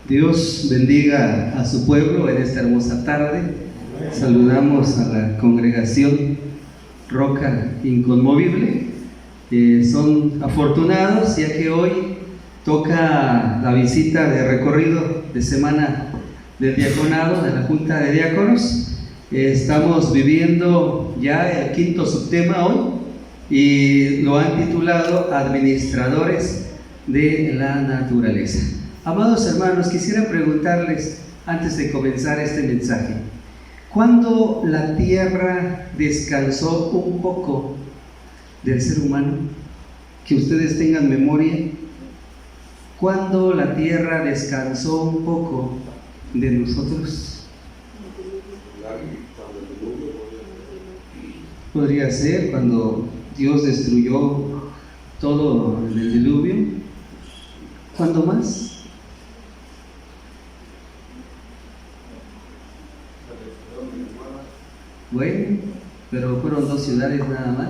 Dios bendiga a su pueblo en esta hermosa tarde. Saludamos a la congregación Roca Inconmovible. Son afortunados ya que hoy toca la visita de recorrido de semana del diaconado de la Junta de Diáconos. Estamos viviendo ya el quinto subtema hoy y lo han titulado Administradores de la Naturaleza. Amados hermanos, quisiera preguntarles antes de comenzar este mensaje: ¿cuándo la tierra descansó un poco del ser humano? Que ustedes tengan memoria. ¿Cuándo la tierra descansó un poco de nosotros? Podría ser cuando Dios destruyó todo en el diluvio. ¿Cuándo más? Bueno, pero fueron 2 ciudades nada más.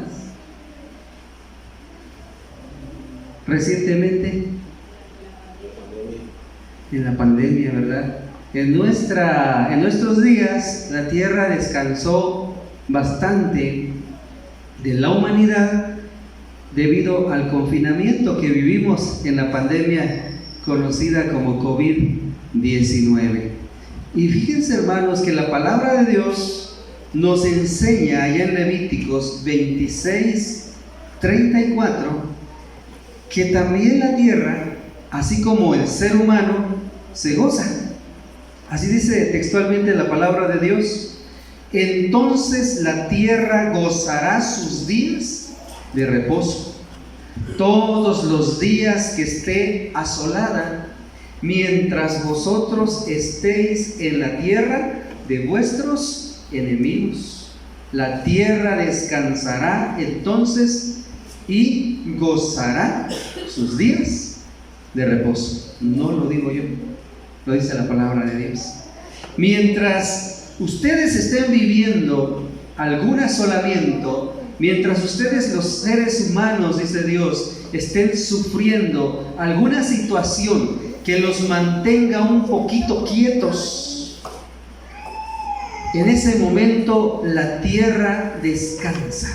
Recientemente, en la pandemia, ¿verdad? En nuestros días, la tierra descansó bastante de la humanidad debido al confinamiento que vivimos en la pandemia conocida como COVID-19. Y fíjense, hermanos, que la palabra de Dios nos enseña allá en Levíticos 26:34 que también la tierra, así como el ser humano, se goza. Así dice textualmente la palabra de Dios: entonces la tierra gozará sus días de reposo, todos los días que esté asolada, mientras vosotros estéis en la tierra de vuestros enemigos. La tierra descansará entonces y gozará sus días de reposo. No lo digo yo, lo dice la palabra de Dios. Mientras ustedes estén viviendo algún asolamiento, mientras ustedes, los seres humanos, dice Dios, estén sufriendo alguna situación que los mantenga un poquito quietos, en ese momento la tierra descansa.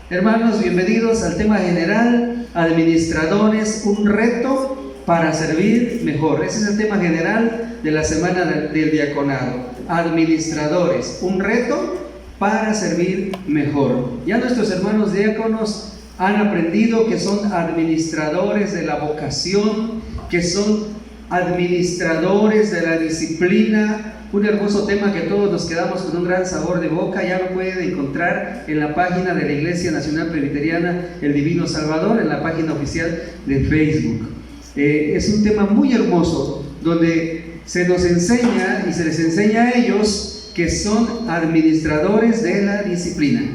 Hermanos, bienvenidos al tema general: administradores, un reto para servir mejor. Ese es el tema general de la semana del diaconado. Administradores, un reto para servir mejor. Ya nuestros hermanos diáconos han aprendido que son administradores de la vocación, que son administradores de la disciplina. Un hermoso tema que todos nos quedamos con un gran sabor de boca. Ya lo pueden encontrar en la página de la Iglesia Nacional Presbiteriana El Divino Salvador, en la página oficial de Facebook. Es un tema muy hermoso donde se nos enseña y se les enseña a ellos que son administradores de la disciplina.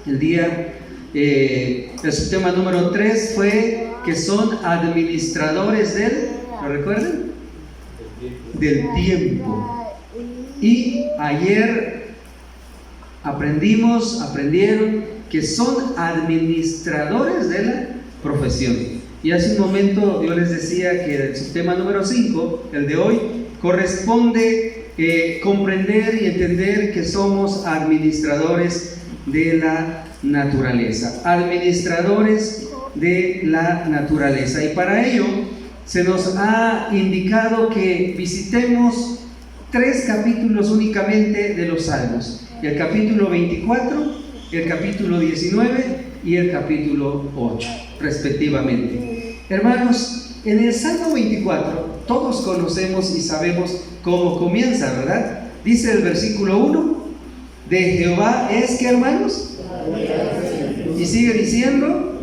El subtema número 3 fue que son administradores ¿lo recuerdan? Del tiempo. Y ayer aprendieron que son administradores de la profesión. Y hace un momento yo les decía que el subtema número 5, el de hoy, corresponde comprender y entender que somos administradores de la naturaleza. Administradores de la naturaleza. Y para ello se nos ha indicado que visitemos 3 capítulos únicamente de los Salmos: el capítulo 24, el capítulo 19 y el capítulo 8, respectivamente. Hermanos, en el Salmo 24 todos conocemos y sabemos cómo comienza, ¿verdad? Dice el versículo 1: de Jehová es, ¿qué, hermanos? Y sigue diciendo: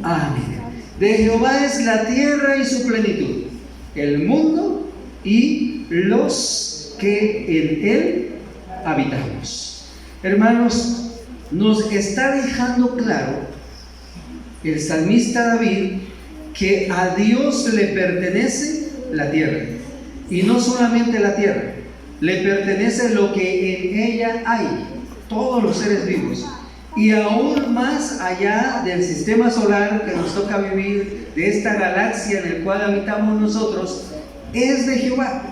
amén. De Jehová es la tierra y su plenitud, el mundo y los que en él habitamos. Hermanos, nos está dejando claro el salmista David que a Dios le pertenece la tierra, y no solamente la tierra, le pertenece lo que en ella hay, todos los seres vivos. y aún más allá del sistema solar que nos toca vivir, de esta galaxia en la cual habitamos nosotros, es de Jehová.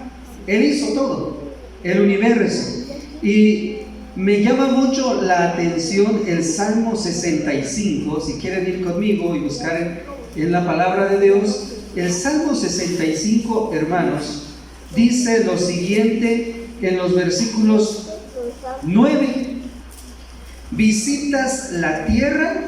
Él hizo todo, el universo. Y me llama mucho la atención el Salmo 65, si quieren ir conmigo y buscar en la palabra de Dios. El Salmo 65, hermanos, dice lo siguiente en los versículos 9: visitas la tierra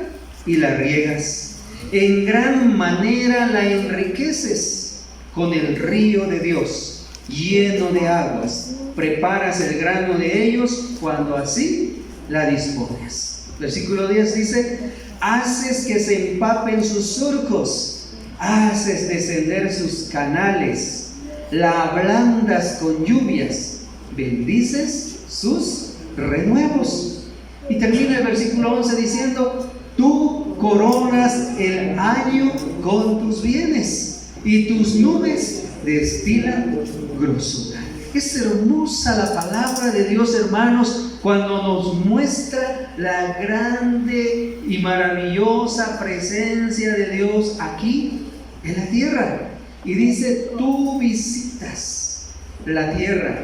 y la riegas, en gran manera la enriqueces con el río de Dios, lleno de aguas, preparas el grano de ellos cuando así la dispones. Versículo 10 dice: haces que se empapen sus surcos, haces descender sus canales, la ablandas con lluvias, bendices sus renuevos. Y termina el versículo 11 diciendo: tú coronas el año con tus bienes y tus nubes destilan grosura. Es hermosa la palabra de Dios, hermanos, cuando nos muestra la grande y maravillosa presencia de Dios aquí en la tierra. Y dice: tú visitas la tierra.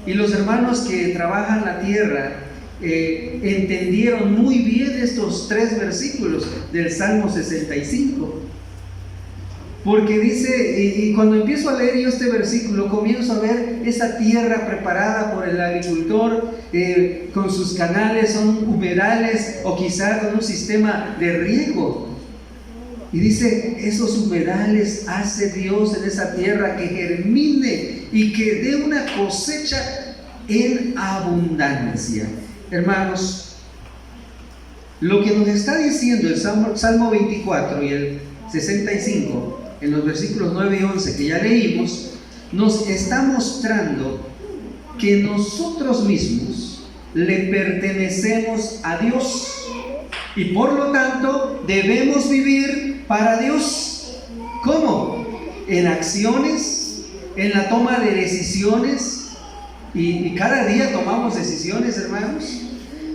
Y los hermanos que trabajan la tierra entendieron muy bien estos 3 versículos del Salmo 65. Porque dice, y cuando empiezo a leer yo este versículo, comienzo a ver esa tierra preparada por el agricultor, con sus canales, son humedales o quizás con un sistema de riego. Y dice, esos humedales hace Dios en esa tierra que germine y que dé una cosecha en abundancia. Hermanos, lo que nos está diciendo el Salmo 24 y el 65, en los versículos 9 y 11 que ya leímos, nos está mostrando que nosotros mismos le pertenecemos a Dios y por lo tanto debemos vivir para Dios. ¿Cómo? En acciones, en la toma de decisiones, y cada día tomamos decisiones, hermanos.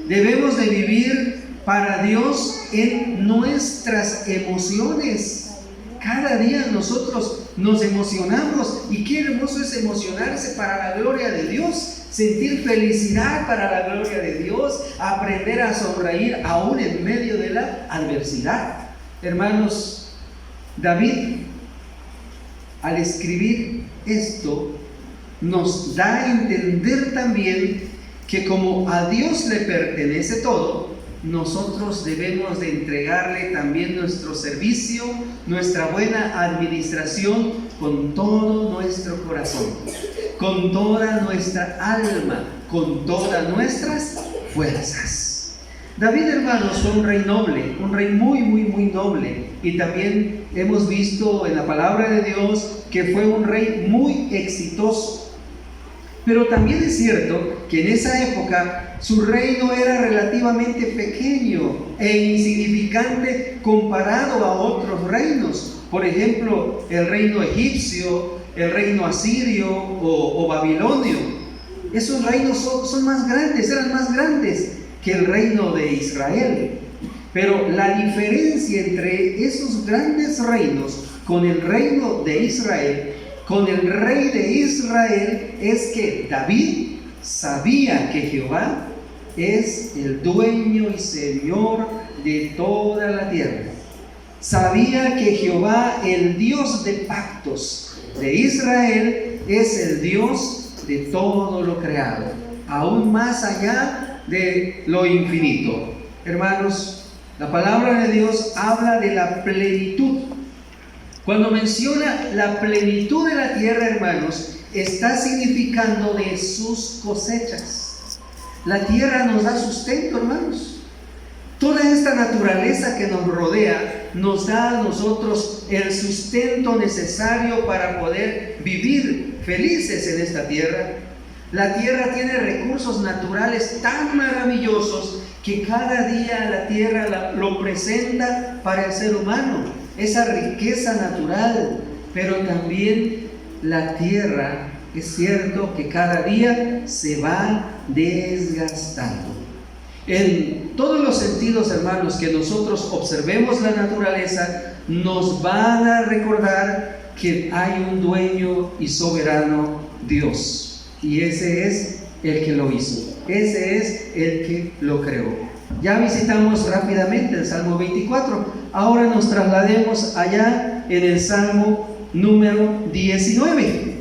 Debemos de vivir para Dios en nuestras emociones. Cada día nosotros nos emocionamos, y qué hermoso es emocionarse para la gloria de Dios, sentir felicidad para la gloria de Dios, aprender a sonreír aún en medio de la adversidad. Hermanos, David, al escribir esto, nos da a entender también que como a Dios le pertenece todo, nosotros debemos de entregarle también nuestro servicio, nuestra buena administración con todo nuestro corazón, con toda nuestra alma, con todas nuestras fuerzas. David, hermanos, fue un rey noble, un rey muy noble, y también hemos visto en la palabra de Dios que fue un rey muy exitoso. Pero también es cierto que en esa época su reino era relativamente pequeño e insignificante comparado a otros reinos. Por ejemplo, el reino egipcio, el reino asirio o babilonio. Esos reinos son más grandes, eran más grandes que el reino de Israel. Pero la diferencia entre esos grandes reinos con el reino de Israel, con el rey de Israel, es que David sabía que Jehová es el dueño y señor de toda la tierra. Sabía que Jehová, el Dios de pactos de Israel, es el Dios de todo lo creado, aún más allá de lo infinito. Hermanos, la palabra de Dios habla de la plenitud. Cuando menciona la plenitud de la tierra, hermanos, está significando de sus cosechas. La tierra nos da sustento, hermanos. Toda esta naturaleza que nos rodea nos da a nosotros el sustento necesario para poder vivir felices en esta tierra. La tierra tiene recursos naturales tan maravillosos que cada día la tierra lo presenta para el ser humano. Esa riqueza natural, pero también la tierra, es cierto que cada día se va desgastando. En todos los sentidos, hermanos, que nosotros observemos la naturaleza, nos van a recordar que hay un dueño y soberano Dios. Y ese es el que lo hizo. Ese es el que lo creó. Ya visitamos rápidamente el Salmo 24. Ahora nos traslademos allá en el Salmo número 19.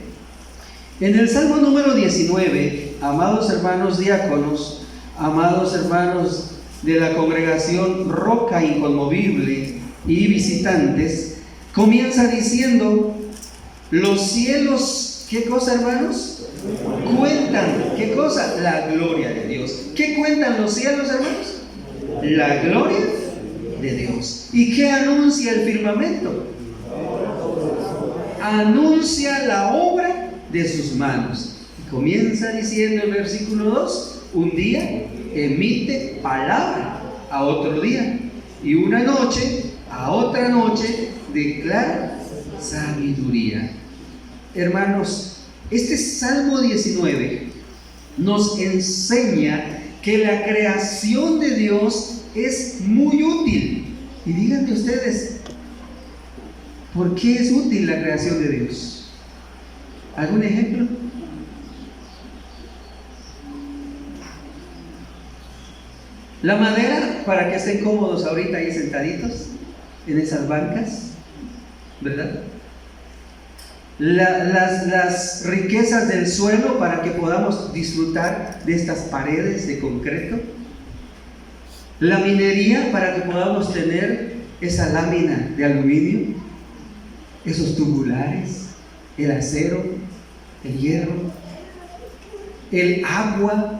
En el Salmo número 19, amados hermanos diáconos, amados hermanos de la congregación Roca Inconmovible y visitantes, comienza diciendo: los cielos, ¿qué cosa, hermanos? Cuentan, ¿qué cosa? La gloria de Dios. ¿Qué cuentan los cielos, hermanos? La gloria de Dios. ¿Y qué anuncia el firmamento? Anuncia la obra de sus manos. Y comienza diciendo el versículo 2: un día emite palabra a otro día, y una noche a otra noche declara sabiduría. Hermanos, este Salmo 19 nos enseña que la creación de Dios es muy útil. Y díganme ustedes, ¿por qué es útil la creación de Dios? ¿Algún ejemplo? La madera, para que estén cómodos ahorita ahí sentaditos en esas bancas, ¿verdad? Las riquezas del suelo, para que podamos disfrutar de estas paredes de concreto. La minería, para que podamos tener esa lámina de aluminio, esos tubulares, el acero, el hierro. El agua,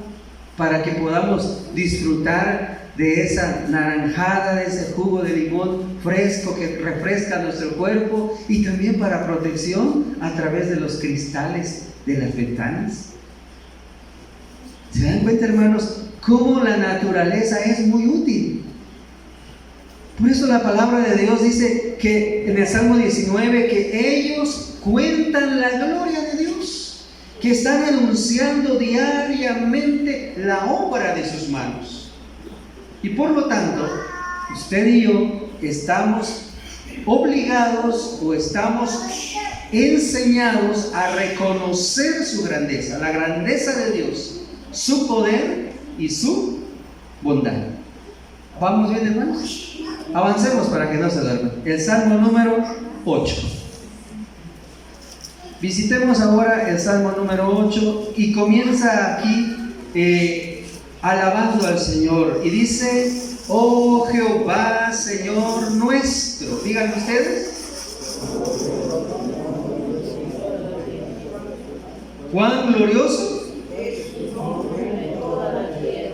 para que podamos disfrutar de esa naranjada, de ese jugo de limón fresco que refresca nuestro cuerpo, y también para protección a través de los cristales de las ventanas. ¿Se dan cuenta, hermanos, cómo la naturaleza es muy útil? Por eso la palabra de Dios dice que en el Salmo 19 que ellos cuentan la gloria de Dios, que están anunciando diariamente la obra de sus manos. Y por lo tanto, usted y yo estamos obligados o estamos enseñados a reconocer su grandeza, la grandeza de Dios, su poder y su bondad. ¿Vamos bien, hermanos? Avancemos para que no se duerman. El Salmo número 8. Visitemos ahora el Salmo número 8 y comienza aquí alabando al Señor. Y dice: oh Jehová, Señor nuestro. Digan ustedes. ¿Cuán glorioso?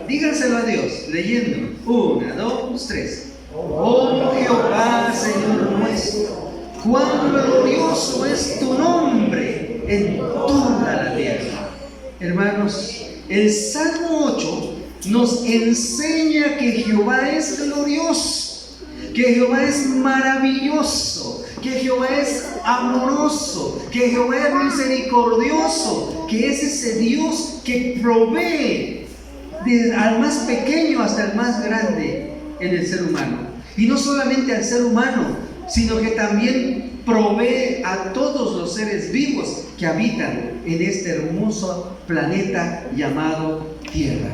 Díganselo a Dios, leyendo. 1, 2, 3. Oh Jehová, Señor nuestro, cuán glorioso es tu nombre en toda la tierra. Hermanos, el Salmo 8 nos enseña que Jehová es glorioso, que Jehová es maravilloso, que Jehová es amoroso, que Jehová es misericordioso, que es ese Dios que provee al más pequeño hasta el más grande en el ser humano. Y no solamente al ser humano, sino que también provee a todos los seres vivos que habitan en este hermoso planeta llamado Tierra.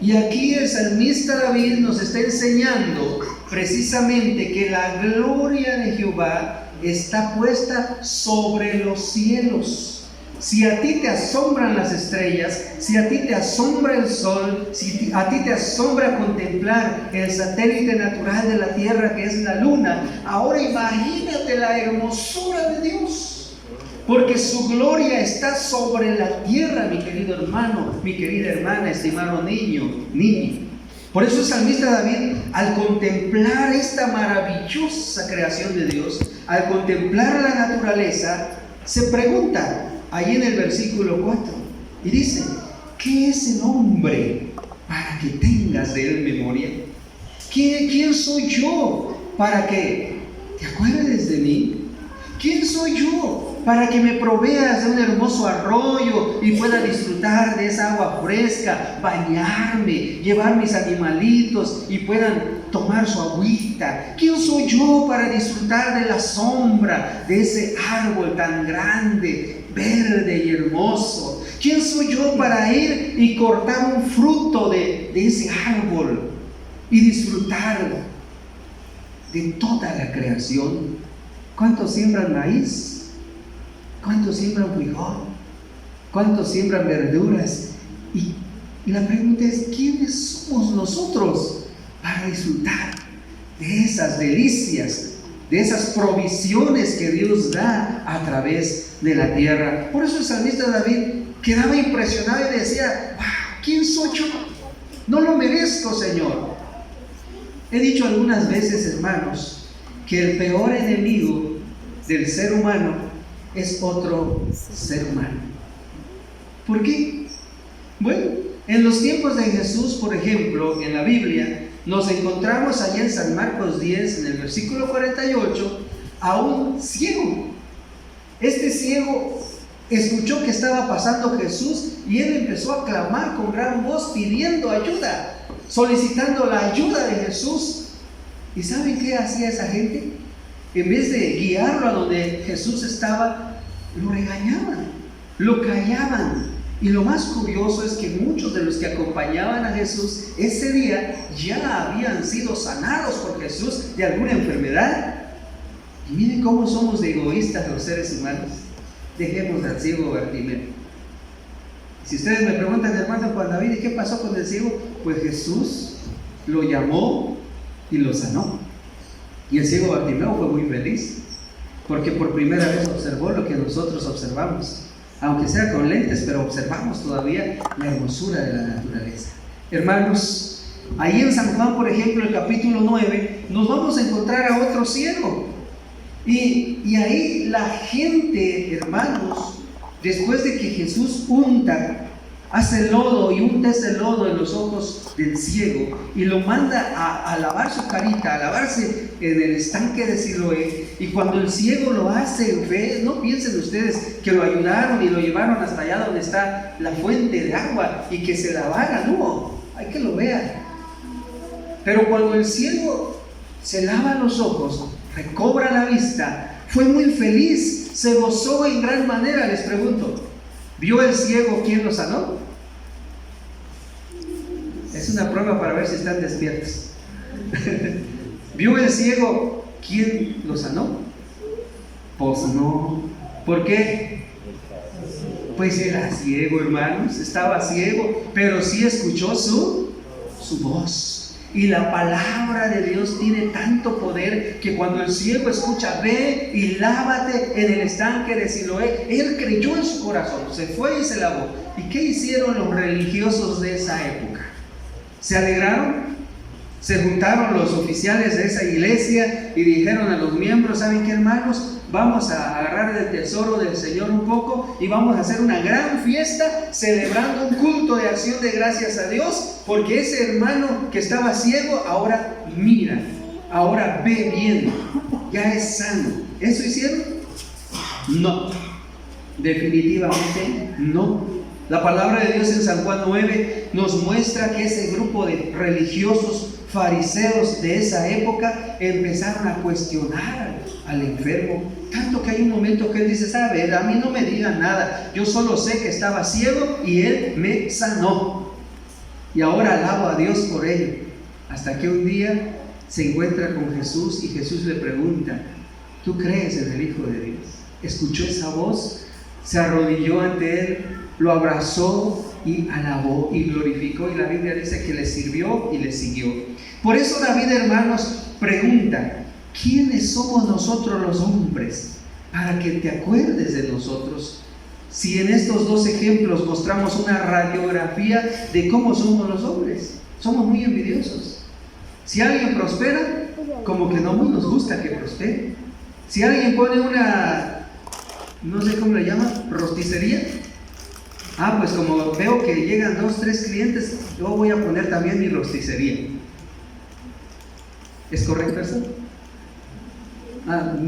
Y aquí el salmista David nos está enseñando precisamente que la gloria de Jehová está puesta sobre los cielos. Si a ti te asombran las estrellas, si a ti te asombra el sol, si a ti te asombra contemplar el satélite natural de la Tierra que es la Luna, ahora imagínate la hermosura de Dios, porque su gloria está sobre la tierra, mi querido hermano, mi querida hermana, estimado niña. Por eso el salmista David, al contemplar esta maravillosa creación de Dios, al contemplar la naturaleza, se pregunta ahí en el versículo 4, y dice: ¿qué es el hombre para que tengas de él memoria? ¿Quién soy yo para que te acuerdes de mí? ¿Quién soy yo para que me proveas de un hermoso arroyo y pueda disfrutar de esa agua fresca, bañarme, llevar mis animalitos y puedan tomar su agüita? ¿Quién soy yo para disfrutar de la sombra de ese árbol tan grande, verde y hermoso? ¿Quién soy yo para ir y cortar un fruto de ese árbol y disfrutar de toda la creación? ¿Cuántos siembran maíz? ¿Cuántos siembran frijol? ¿Cuántos siembran verduras? Y la pregunta es, ¿quiénes somos nosotros para disfrutar de esas delicias, de esas provisiones que Dios da a través de la tierra? Por eso el salmista David quedaba impresionado y decía, wow, ¿quién soy yo? No lo merezco, Señor. He dicho algunas veces, hermanos, que el peor enemigo del ser humano es otro ser humano. ¿Por qué? Bueno, en los tiempos de Jesús, por ejemplo, en la Biblia, nos encontramos allá en San Marcos 10, en el versículo 48, a un ciego. Este ciego escuchó que estaba pasando Jesús y él empezó a clamar con gran voz pidiendo ayuda, solicitando la ayuda de Jesús. ¿Y saben qué hacía esa gente? En vez de guiarlo a donde Jesús estaba, lo regañaban, lo callaban. Y lo más curioso es que muchos de los que acompañaban a Jesús ese día ya habían sido sanados por Jesús de alguna enfermedad. Y miren cómo somos de egoístas los seres humanos. Dejemos al ciego Bartimeo. Si ustedes me preguntan, hermano Juan David, ¿qué pasó con el ciego? Pues Jesús lo llamó y lo sanó. Y el ciego Bartimeo fue muy feliz, porque por primera vez observó lo que nosotros observamos, aunque sea con lentes, pero observamos todavía la hermosura de la naturaleza. Hermanos, ahí en San Juan, por ejemplo, el capítulo 9, nos vamos a encontrar a otro ciego. Y ahí la gente, hermanos, después de que Jesús hace lodo y unta ese lodo en los ojos del ciego y lo manda a lavar su carita, a lavarse en el estanque de Siloé, y cuando el ciego lo hace, ve, no piensen ustedes que lo ayudaron y lo llevaron hasta allá donde está la fuente de agua y que se lavara, no, hay que lo vean. Pero cuando el ciego se lava los ojos, recobra la vista, fue muy feliz, se gozó en gran manera. Les pregunto, ¿vio el ciego quién lo sanó? Es una prueba para ver si están despiertos. ¿Vio el ciego quién lo sanó? Pues no. ¿Por qué? Pues era ciego, hermanos, estaba ciego, pero sí escuchó su voz. Y la palabra de Dios tiene tanto poder que cuando el ciego escucha, ve y lávate en el estanque de Siloé, él creyó en su corazón, se fue y se lavó. ¿Y qué hicieron los religiosos de esa época? ¿Se alegraron? Se juntaron los oficiales de esa iglesia y dijeron a los miembros, ¿saben qué, hermanos? Vamos a agarrar del tesoro del Señor un poco y vamos a hacer una gran fiesta celebrando un culto de acción de gracias a Dios, porque ese hermano que estaba ciego ahora mira, ahora ve bien, ya es sano. ¿Eso hicieron? No, definitivamente no. La palabra de Dios en San Juan 9 nos muestra que ese grupo de religiosos fariseos de esa época empezaron a cuestionar al enfermo, tanto que hay un momento que él dice, ¿sabe? A mí no me digan nada, yo solo sé que estaba ciego y él me sanó, y ahora alabo a Dios por ello. Hasta que un día se encuentra con Jesús y Jesús le pregunta, ¿tú crees en el Hijo de Dios? Escuchó esa voz, se arrodilló ante él, lo abrazó y alabó y glorificó, y la Biblia dice que le sirvió y le siguió. Por eso David, hermanos, pregunta, ¿quiénes somos nosotros los hombres para que te acuerdes de nosotros? Si en estos dos ejemplos mostramos una radiografía de cómo somos los hombres, somos muy envidiosos. Si alguien prospera, como que no nos gusta que prospere. Si alguien pone una, no sé cómo le llaman, rosticería, pues como veo que llegan 2-3 clientes, yo voy a poner también mi rosticería. ¿Es correcto eso?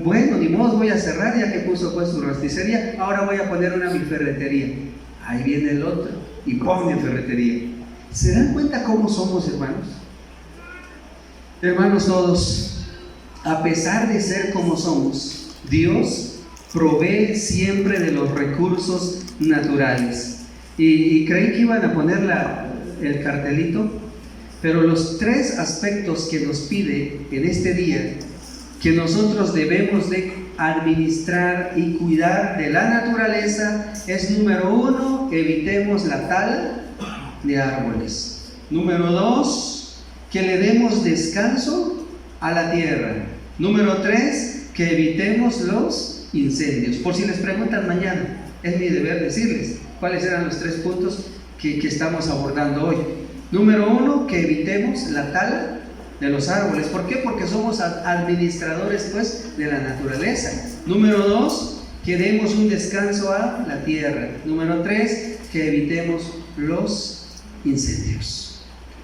Bueno, ni modo, voy a cerrar ya que puso pues su rosticería, ahora voy a poner una mi ferretería. Ahí viene el otro y pone mi ferretería. ¿Se dan cuenta cómo somos, hermanos? Hermanos todos, a pesar de ser como somos, Dios provee siempre de los recursos naturales. Y creí que iban a poner el cartelito, pero los 3 aspectos que nos pide en este día, que nosotros debemos de administrar y cuidar de la naturaleza, es: número 1, evitemos la tala de árboles; número 2, que le demos descanso a la tierra; número 3, que evitemos los incendios. Por si les preguntan mañana, es mi deber decirles cuáles eran los 3 puntos que estamos abordando hoy. Número 1, que evitemos la tala de los árboles. ¿Por qué? Porque somos administradores pues de la naturaleza. Número 2, que demos un descanso a la tierra. Número 3, que evitemos los incendios.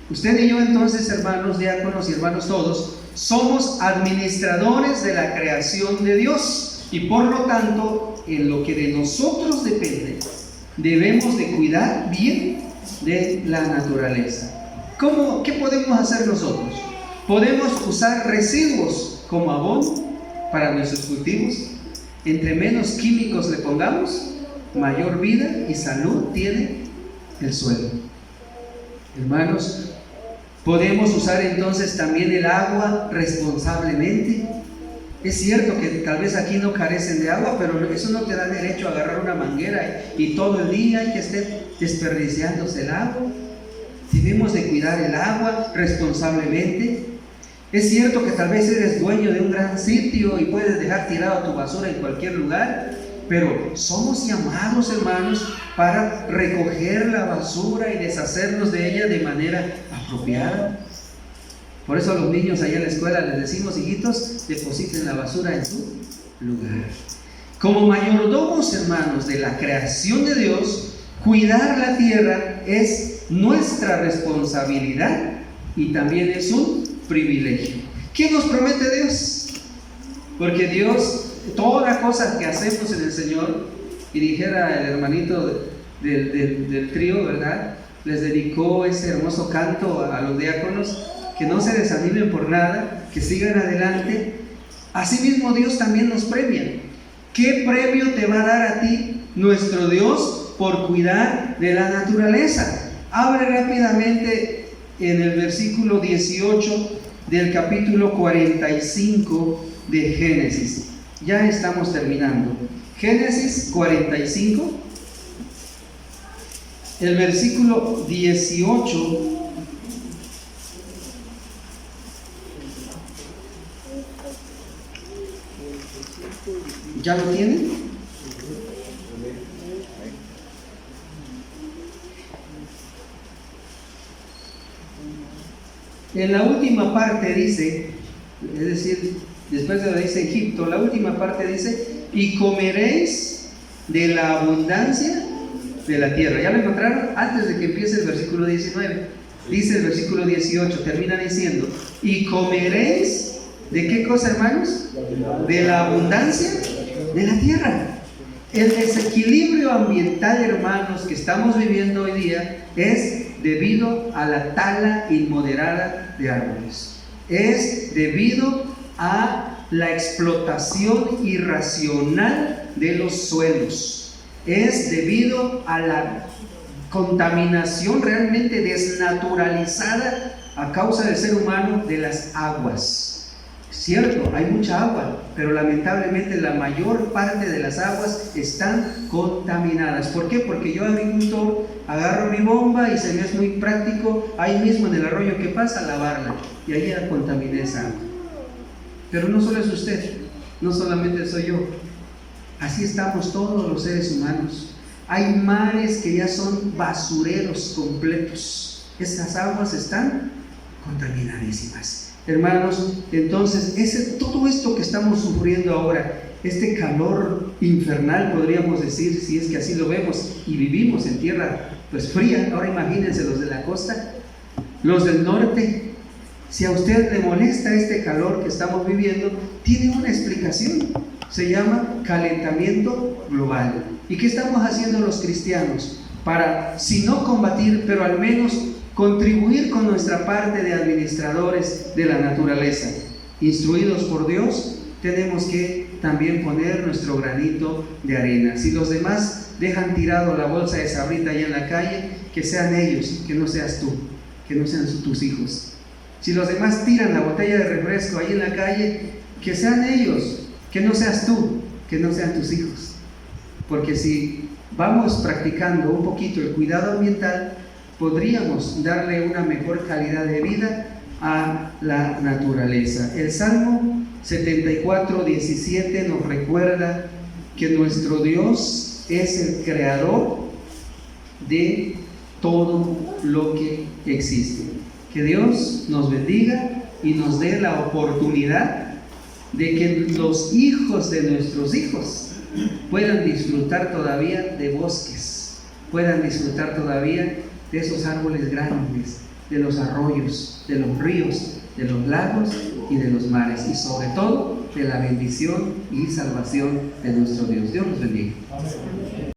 Usted y yo entonces, hermanos diáconos y hermanos todos, somos administradores de la creación de Dios, y por lo tanto, en lo que de nosotros depende, debemos de cuidar bien de la naturaleza. ¿Qué podemos hacer nosotros? Podemos usar residuos como abono para nuestros cultivos. Entre menos químicos le pongamos, mayor vida y salud tiene el suelo. Hermanos, podemos usar entonces también el agua responsablemente. Es cierto que tal vez aquí no carecen de agua, pero eso no te da derecho a agarrar una manguera y todo el día hay que estar desperdiciándose el agua. Debemos de cuidar el agua responsablemente. Es cierto que tal vez eres dueño de un gran sitio y puedes dejar tirado tu basura en cualquier lugar, pero somos llamados, hermanos, para recoger la basura y deshacernos de ella de manera apropiada. Por eso a los niños allá en la escuela les decimos: hijitos, depositen la basura en su lugar. Como mayordomos, hermanos, de la creación de Dios, cuidar la tierra es nuestra responsabilidad y también es un privilegio. ¿Qué nos promete Dios? Porque Dios, toda cosa que hacemos en el Señor, y dijera el hermanito del trío, ¿verdad?, les dedicó ese hermoso canto a los diáconos, que no se desanimen por nada, que sigan adelante. Asimismo Dios también nos premia. ¿Qué premio te va a dar a ti nuestro Dios por cuidar de la naturaleza? Abre rápidamente en el versículo 18 del capítulo 45 de Génesis. Ya estamos terminando. Génesis 45, el versículo 18. ¿Ya lo tienen? En la última parte dice, es decir, después de lo que dice Egipto, la última parte dice: y comeréis de la abundancia de la tierra. ¿Ya lo encontraron? Antes de que empiece el versículo 19, dice el versículo 18, termina diciendo: y comeréis ¿de qué cosa, hermanos? De la abundancia de la tierra. El desequilibrio ambiental, hermanos, que estamos viviendo hoy día es debido a la tala inmoderada de árboles. Es debido a la explotación irracional de los suelos. Es debido a la contaminación realmente desnaturalizada a causa del ser humano de las aguas. Cierto, hay mucha agua, pero lamentablemente la mayor parte de las aguas están contaminadas. ¿Por qué? Porque yo, agricultor, agarro mi bomba y se me es muy práctico ahí mismo en el arroyo que pasa lavarla, y ahí ya contaminé esa agua. Pero no solo es usted, no solamente soy yo, así estamos todos los seres humanos. Hay mares que ya son basureros completos. Esas aguas están contaminadísimas. Hermanos, entonces todo esto que estamos sufriendo ahora, este calor infernal, podríamos decir, si es que así lo vemos, y vivimos en tierra pues fría. Ahora imagínense los de la costa, los del norte. Si a usted le molesta este calor que estamos viviendo, tiene una explicación. Se llama calentamiento global. ¿Y qué estamos haciendo los cristianos? Para, si no combatir, pero al menos contribuir con nuestra parte de administradores de la naturaleza. Instruidos por Dios, tenemos que también poner nuestro granito de arena. Si los demás dejan tirado la bolsa de sabrita allá en la calle, que sean ellos, que no seas tú, que no sean tus hijos. Si los demás tiran la botella de refresco ahí en la calle, que sean ellos, que no seas tú, que no sean tus hijos. Porque si vamos practicando un poquito el cuidado ambiental, podríamos darle una mejor calidad de vida a la naturaleza. El Salmo 74:17 nos recuerda que nuestro Dios es el creador de todo lo que existe. Que Dios nos bendiga y nos dé la oportunidad de que los hijos de nuestros hijos puedan disfrutar todavía de bosques, puedan disfrutar todavía de esos árboles grandes, de los arroyos, de los ríos, de los lagos y de los mares, y sobre todo de la bendición y salvación de nuestro Dios. Dios los bendiga.